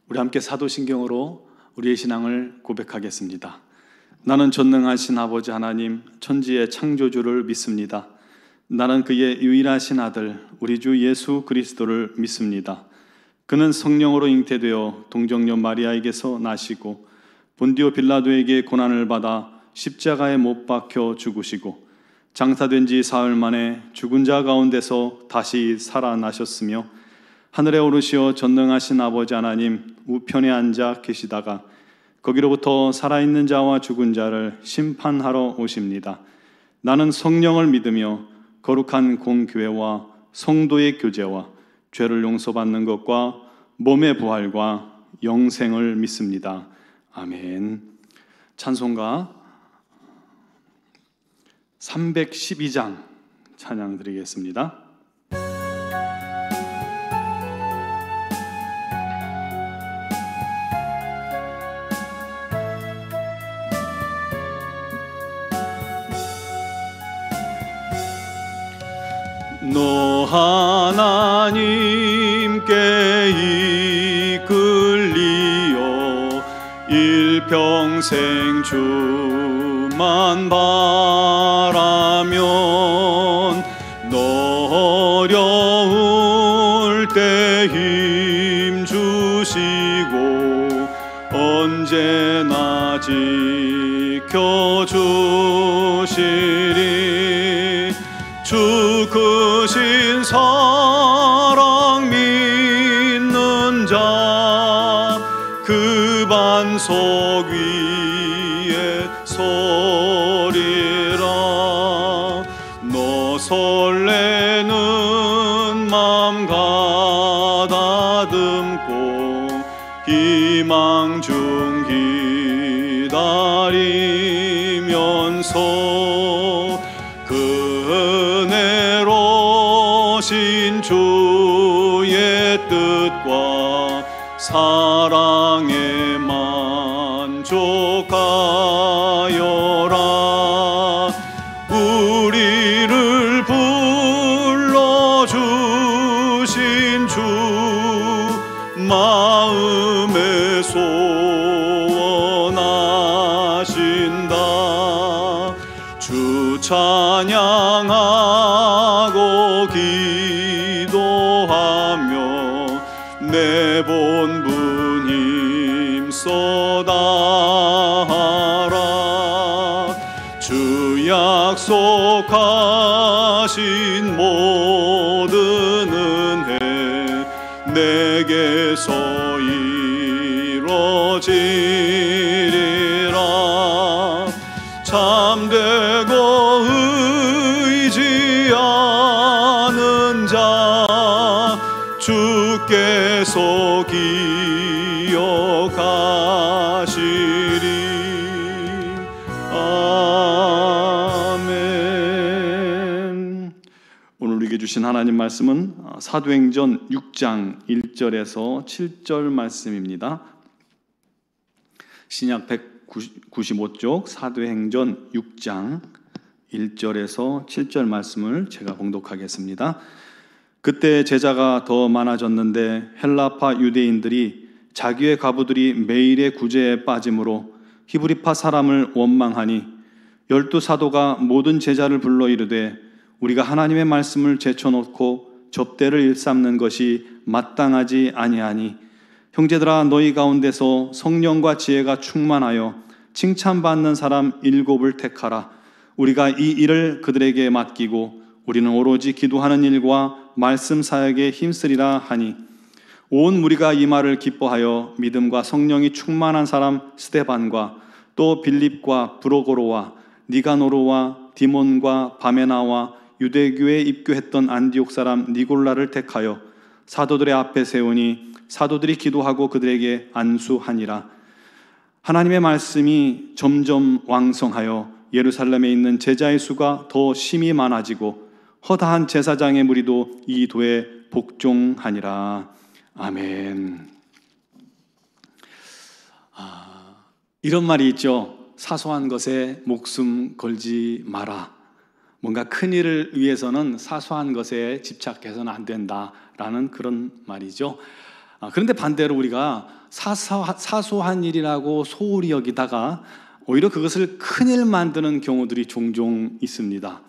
우리 함께 사도신경으로 우리의 신앙을 고백하겠습니다. 나는 전능하신 아버지 하나님, 천지의 창조주를 믿습니다. 나는 그의 유일하신 아들, 우리 주 예수 그리스도를 믿습니다. 그는 성령으로 잉태되어 동정녀 마리아에게서 나시고 본디오 빌라도에게 고난을 받아 십자가에 못 박혀 죽으시고 장사된 지 사흘 만에 죽은 자 가운데서 다시 살아나셨으며 하늘에 오르시어 전능하신 아버지 하나님 우편에 앉아 계시다가 거기로부터 살아있는 자와 죽은 자를 심판하러 오십니다. 나는 성령을 믿으며 거룩한 공교회와 성도의 교제와 죄를 용서받는 것과 몸의 부활과 영생을 믿습니다. 아멘. 찬송가 312장 찬양 드리겠습니다. 너 하나님께 이끌리어 일평생 주만 바라면 너 어려울 때 힘 주시고 언제나 지켜주시리. 주 크신 사랑 믿는 자 그 반석 위에 서리라. 너 설레는 맘 가다듬고 희망 중 기다리면서 신 주의 뜻과 사랑에 만족하여라. 우리를 불러주신 주 마음에 소원하신다. 주 찬양하고 기도하며 내 본분 힘써다하라. 주 약속하신 모든 은혜 내게서 이루어지리라. 참되고 의지하는 자 주께서 기억하시리. 아멘. 오늘 우리에게 주신 하나님 말씀은 사도행전 6장 1절에서 7절 말씀입니다. 신약 195쪽 사도행전 6장 1절에서 7절 말씀을 제가 봉독하겠습니다. 그때 제자가 더 많아졌는데 헬라파 유대인들이 자기의 과부들이 매일의 구제에 빠짐으로 히브리파 사람을 원망하니 12 사도가 모든 제자를 불러 이르되 우리가 하나님의 말씀을 제쳐놓고 접대를 일삼는 것이 마땅하지 아니하니 형제들아 너희 가운데서 성령과 지혜가 충만하여 칭찬받는 사람 7을 택하라. 우리가 이 일을 그들에게 맡기고 우리는 오로지 기도하는 일과 말씀 사역에 힘쓰리라 하니 온 무리가 이 말을 기뻐하여 믿음과 성령이 충만한 사람 스데반과 또 빌립과 브로고로와 니가노로와 디몬과 바메나와 유대교에 입교했던 안디옥 사람 니골라를 택하여 사도들의 앞에 세우니 사도들이 기도하고 그들에게 안수하니라. 하나님의 말씀이 점점 왕성하여 예루살렘에 있는 제자의 수가 더 심히 많아지고 허다한 제사장의 무리도 이 도에 복종하니라. 아멘. 이런 말이 있죠. 사소한 것에 목숨 걸지 마라. 뭔가 큰 일을 위해서는 사소한 것에 집착해서는 안 된다라는 그런 말이죠. 그런데 반대로 우리가 사소한 일이라고 소홀히 여기다가 오히려 그것을 큰일 만드는 경우들이 종종 있습니다.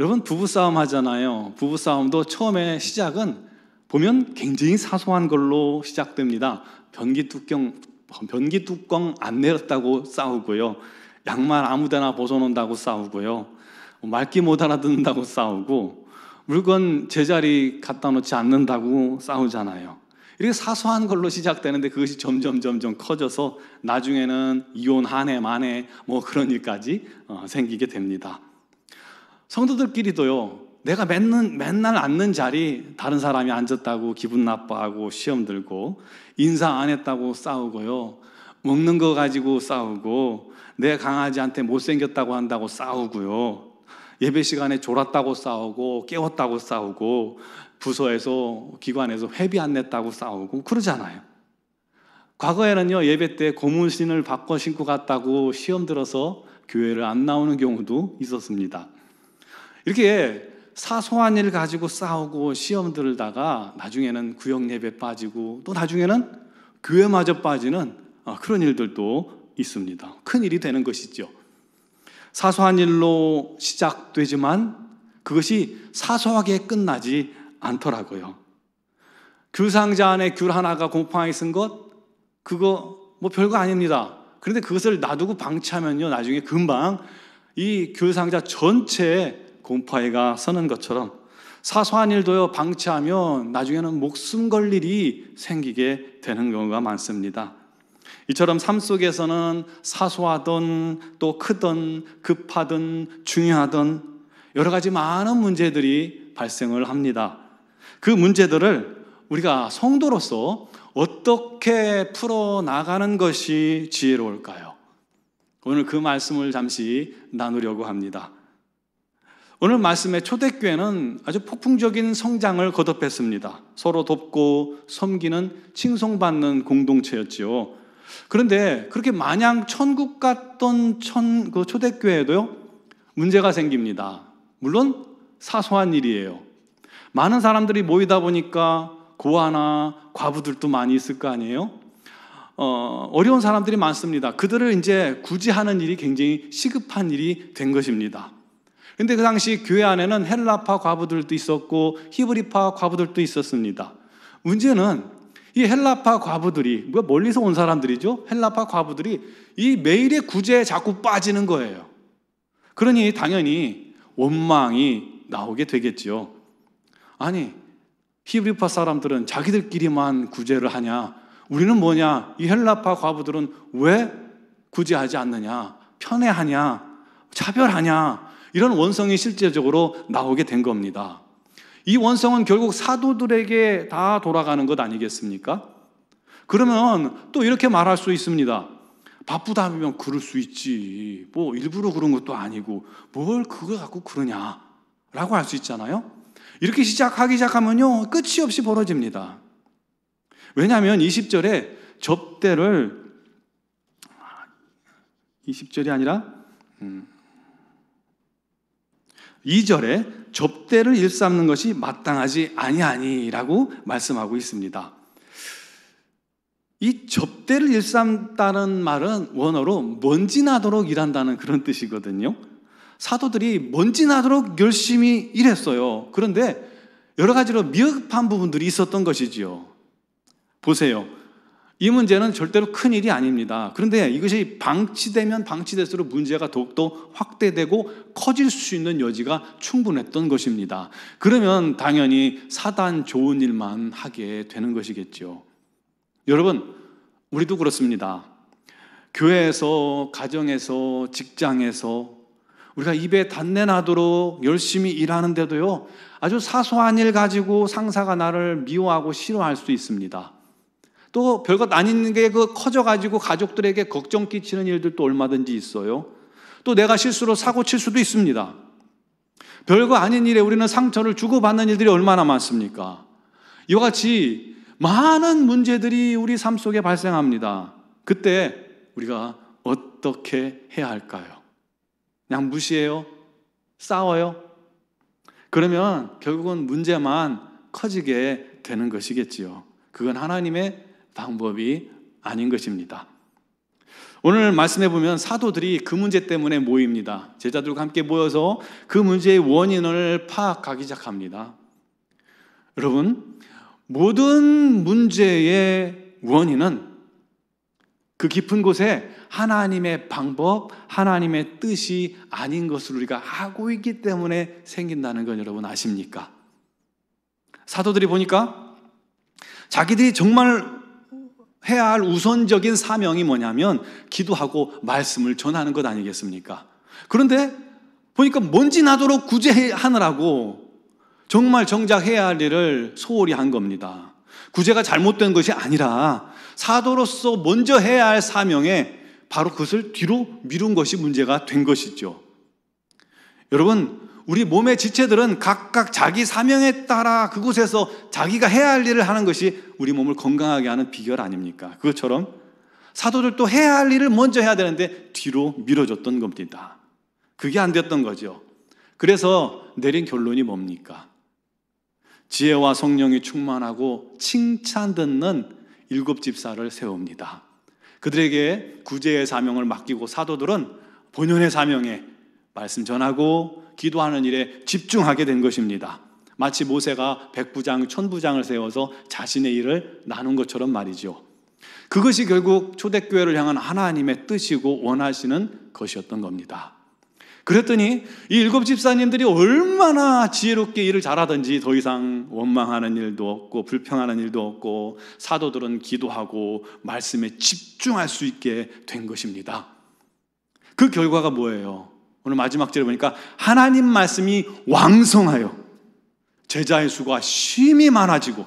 여러분, 부부싸움 하잖아요. 부부싸움도 처음에 시작은 보면 굉장히 사소한 걸로 시작됩니다. 변기 뚜껑 안 내렸다고 싸우고요. 양말 아무데나 벗어놓는다고 싸우고요. 말귀 못 알아듣는다고 싸우고, 물건 제자리 갖다 놓지 않는다고 싸우잖아요. 이렇게 사소한 걸로 시작되는데 그것이 점점 커져서 나중에는 이혼 한 해 만에 그런 일까지 생기게 됩니다. 성도들끼리도요, 내가 맨날 앉는 자리 다른 사람이 앉았다고 기분 나빠하고 시험 들고, 인사 안 했다고 싸우고요, 먹는 거 가지고 싸우고, 내 강아지한테 못생겼다고 한다고 싸우고요, 예배 시간에 졸았다고 싸우고 깨웠다고 싸우고, 부서에서 기관에서 회비 안 냈다고 싸우고 그러잖아요. 과거에는요, 예배 때 고무신을 바꿔 신고 갔다고 시험 들어서 교회를 안 나오는 경우도 있었습니다. 이렇게 사소한 일 가지고 싸우고 시험 들다가 나중에는 구역 예배 빠지고, 또 나중에는 교회마저 빠지는 그런 일들도 있습니다. 큰 일이 되는 것이죠. 사소한 일로 시작되지만 그것이 사소하게 끝나지 않더라고요. 귤 상자 안에 귤 하나가 곰팡이 쓴 것, 그거 별거 아닙니다. 그런데 그것을 놔두고 방치하면요, 나중에 금방 이 귤 상자 전체에 곰팡이가 서는 것처럼 사소한 일도요, 방치하면 나중에는 목숨 걸 일이 생기게 되는 경우가 많습니다. 이처럼 삶 속에서는 사소하든 또 크든 급하든 중요하든 여러 가지 많은 문제들이 발생을 합니다. 그 문제들을 우리가 성도로서 어떻게 풀어나가는 것이 지혜로울까요? 오늘 그 말씀을 잠시 나누려고 합니다. 오늘 말씀의 초대교회는 아주 폭풍적인 성장을 거듭했습니다. 서로 돕고 섬기는 칭송받는 공동체였지요. 그런데 그렇게 마냥 천국 같던 그 초대교회에도요, 문제가 생깁니다. 물론 사소한 일이에요. 많은 사람들이 모이다 보니까 고아나 과부들도 많이 있을 거 아니에요? 어려운 사람들이 많습니다. 그들을 이제 구제하는 일이 굉장히 시급한 일이 된 것입니다. 그런데 그 당시 교회 안에는 헬라파 과부들도 있었고 히브리파 과부들도 있었습니다. 문제는 이 헬라파 과부들이, 멀리서 온 사람들이죠. 헬라파 과부들이 이 매일의 구제에 자꾸 빠지는 거예요. 그러니 당연히 원망이 나오게 되겠지요. 아니, 히브리파 사람들은 자기들끼리만 구제를 하냐? 우리는 뭐냐? 이 헬라파 과부들은 왜 구제하지 않느냐? 편애하냐? 차별하냐? 이런 원성이 실제적으로 나오게 된 겁니다. 이 원성은 결국 사도들에게 다 돌아가는 것 아니겠습니까? 그러면 또 이렇게 말할 수 있습니다. 바쁘다면 그럴 수 있지. 일부러 그런 것도 아니고 뭘 그거 갖고 그러냐? 라고 할 수 있잖아요. 이렇게 시작하기 시작하면요, 끝이 없이 벌어집니다. 왜냐하면 20절에 접대를 20절이 아니라 2절에 접대를 일삼는 것이 마땅하지 아니하니라고 말씀하고 있습니다. 이 접대를 일삼다는 말은 원어로 먼지 나도록 일한다는 그런 뜻이거든요. 사도들이 먼지 나도록 열심히 일했어요. 그런데 여러 가지로 미흡한 부분들이 있었던 것이지요. 보세요. 이 문제는 절대로 큰 일이 아닙니다. 그런데 이것이 방치되면 방치될수록 문제가 더욱더 확대되고 커질 수 있는 여지가 충분했던 것입니다. 그러면 당연히 사단 좋은 일만 하게 되는 것이겠죠. 여러분, 우리도 그렇습니다. 교회에서, 가정에서, 직장에서 우리가 입에 단내 나도록 열심히 일하는데도요, 아주 사소한 일 가지고 상사가 나를 미워하고 싫어할 수도 있습니다. 또 별것 아닌 게 커져가지고 가족들에게 걱정 끼치는 일들도 얼마든지 있어요. 또 내가 실수로 사고 칠 수도 있습니다. 별거 아닌 일에 우리는 상처를 주고받는 일들이 얼마나 많습니까? 이와 같이 많은 문제들이 우리 삶 속에 발생합니다. 그때 우리가 어떻게 해야 할까요? 그냥 무시해요? 싸워요? 그러면 결국은 문제만 커지게 되는 것이겠지요. 그건 하나님의 방법이 아닌 것입니다. 오늘 말씀해 보면 사도들이 그 문제 때문에 모입니다. 제자들과 함께 모여서 그 문제의 원인을 파악하기 시작합니다. 여러분, 모든 문제의 원인은 그 깊은 곳에 하나님의 방법, 하나님의 뜻이 아닌 것을 우리가 알고 있기 때문에 생긴다는 건 여러분 아십니까? 사도들이 보니까 자기들이 정말 해야 할 우선적인 사명이 뭐냐면 기도하고 말씀을 전하는 것 아니겠습니까? 그런데 보니까 먼지 나도록 구제하느라고 정말 정작 해야 할 일을 소홀히 한 겁니다. 구제가 잘못된 것이 아니라 사도로서 먼저 해야 할 사명에 바로 그것을 뒤로 미룬 것이 문제가 된 것이죠. 여러분, 우리 몸의 지체들은 각각 자기 사명에 따라 그곳에서 자기가 해야 할 일을 하는 것이 우리 몸을 건강하게 하는 비결 아닙니까? 그것처럼 사도들도 해야 할 일을 먼저 해야 되는데 뒤로 미뤄졌던 겁니다. 그게 안 됐던 거죠. 그래서 내린 결론이 뭡니까? 지혜와 성령이 충만하고 칭찬 듣는 7 집사를 세웁니다. 그들에게 구제의 사명을 맡기고 사도들은 본연의 사명에 말씀 전하고 기도하는 일에 집중하게 된 것입니다. 마치 모세가 100부장, 1000부장을 세워서 자신의 일을 나눈 것처럼 말이죠. 그것이 결국 초대교회를 향한 하나님의 뜻이고 원하시는 것이었던 겁니다. 그랬더니 이 7 집사님들이 얼마나 지혜롭게 일을 잘하든지 더 이상 원망하는 일도 없고 불평하는 일도 없고 사도들은 기도하고 말씀에 집중할 수 있게 된 것입니다. 그 결과가 뭐예요? 오늘 마지막 절에 보니까 하나님 말씀이 왕성하여 제자의 수가 심히 많아지고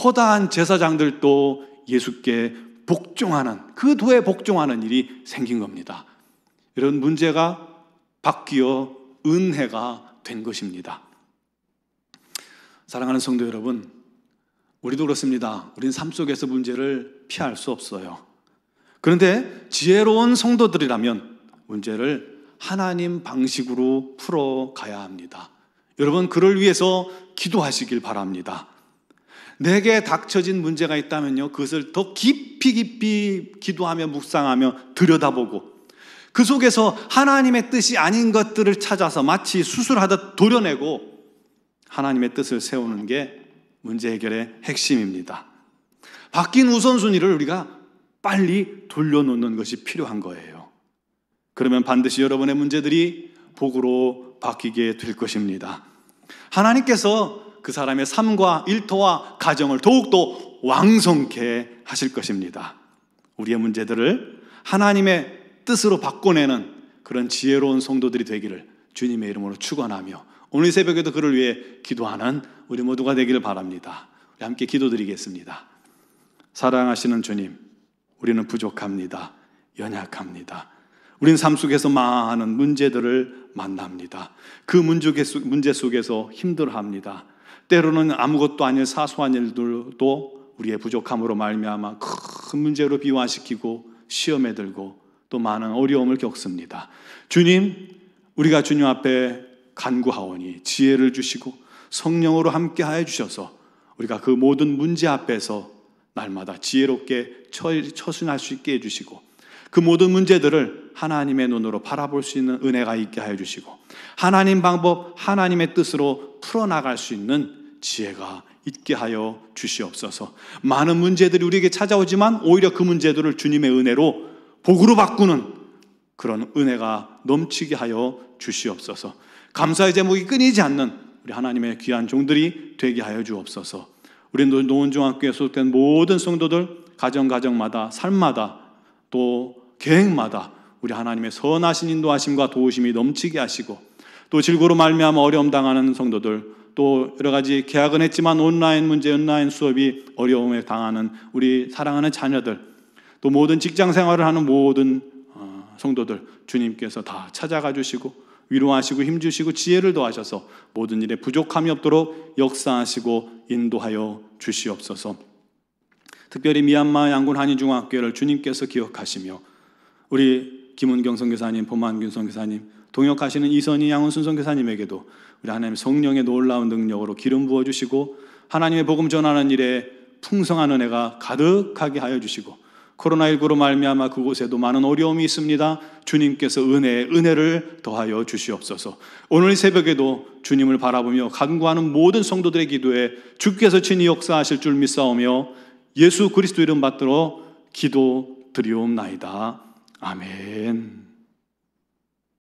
허다한 제사장들도 예수께 복종하는, 그 도에 복종하는 일이 생긴 겁니다. 이런 문제가 바뀌어 은혜가 된 것입니다. 사랑하는 성도 여러분, 우리도 그렇습니다. 우리는 삶 속에서 문제를 피할 수 없어요. 그런데 지혜로운 성도들이라면 문제를 하나님 방식으로 풀어가야 합니다. 여러분, 그를 위해서 기도하시길 바랍니다. 내게 닥쳐진 문제가 있다면요, 그것을 더 깊이 기도하며 묵상하며 들여다보고 그 속에서 하나님의 뜻이 아닌 것들을 찾아서 마치 수술하듯 도려내고 하나님의 뜻을 세우는 게 문제 해결의 핵심입니다. 바뀐 우선순위를 우리가 빨리 돌려놓는 것이 필요한 거예요. 그러면 반드시 여러분의 문제들이 복으로 바뀌게 될 것입니다. 하나님께서 그 사람의 삶과 일터와 가정을 더욱더 왕성케 하실 것입니다. 우리의 문제들을 하나님의 뜻으로 바꿔내는 그런 지혜로운 성도들이 되기를 주님의 이름으로 축원하며 오늘 새벽에도 그를 위해 기도하는 우리 모두가 되기를 바랍니다. 우리 함께 기도드리겠습니다. 사랑하시는 주님, 우리는 부족합니다. 연약합니다. 우리는 삶 속에서 많은 문제들을 만납니다. 그 문제 속에서 힘들어합니다. 때로는 아무것도 아닌 사소한 일들도 우리의 부족함으로 말미암아 큰 문제로 비화시키고 시험에 들고 또 많은 어려움을 겪습니다. 주님, 우리가 주님 앞에 간구하오니 지혜를 주시고 성령으로 함께하여 주셔서 우리가 그 모든 문제 앞에서 날마다 지혜롭게 처신할 수 있게 해주시고 그 모든 문제들을 하나님의 눈으로 바라볼 수 있는 은혜가 있게 하여 주시고 하나님 방법, 하나님의 뜻으로 풀어나갈 수 있는 지혜가 있게 하여 주시옵소서. 많은 문제들이 우리에게 찾아오지만 오히려 그 문제들을 주님의 은혜로 복으로 바꾸는 그런 은혜가 넘치게 하여 주시옵소서. 감사의 제목이 끊이지 않는 우리 하나님의 귀한 종들이 되게 하여 주옵소서. 우리 노원중학교에 소속된 모든 성도들 가정마다 삶마다 또 계획마다 우리 하나님의 선하신 인도하심과 도우심이 넘치게 하시고 또 질고로 말미암아 어려움 당하는 성도들 또 여러 가지 계약은 했지만 온라인 문제, 온라인 수업이 어려움에 당하는 우리 사랑하는 자녀들 또 모든 직장 생활을 하는 모든 성도들 주님께서 다 찾아가 주시고 위로하시고 힘주시고 지혜를 더하셔서 모든 일에 부족함이 없도록 역사하시고 인도하여 주시옵소서. 특별히 미얀마 양군 한인중학교를 주님께서 기억하시며 우리 김은경 선교사님, 범한균 선교사님, 동역하시는 이선희 양은순 선교사님에게도 우리 하나님 성령의 놀라운 능력으로 기름 부어주시고 하나님의 복음 전하는 일에 풍성한 은혜가 가득하게 하여 주시고, 코로나19로 말미암아 그곳에도 많은 어려움이 있습니다. 주님께서 은혜를 더하여 주시옵소서. 오늘 새벽에도 주님을 바라보며 간구하는 모든 성도들의 기도에 주께서 친히 역사하실 줄 믿사오며 예수 그리스도 이름 받들어 기도 드리옵나이다. 아멘.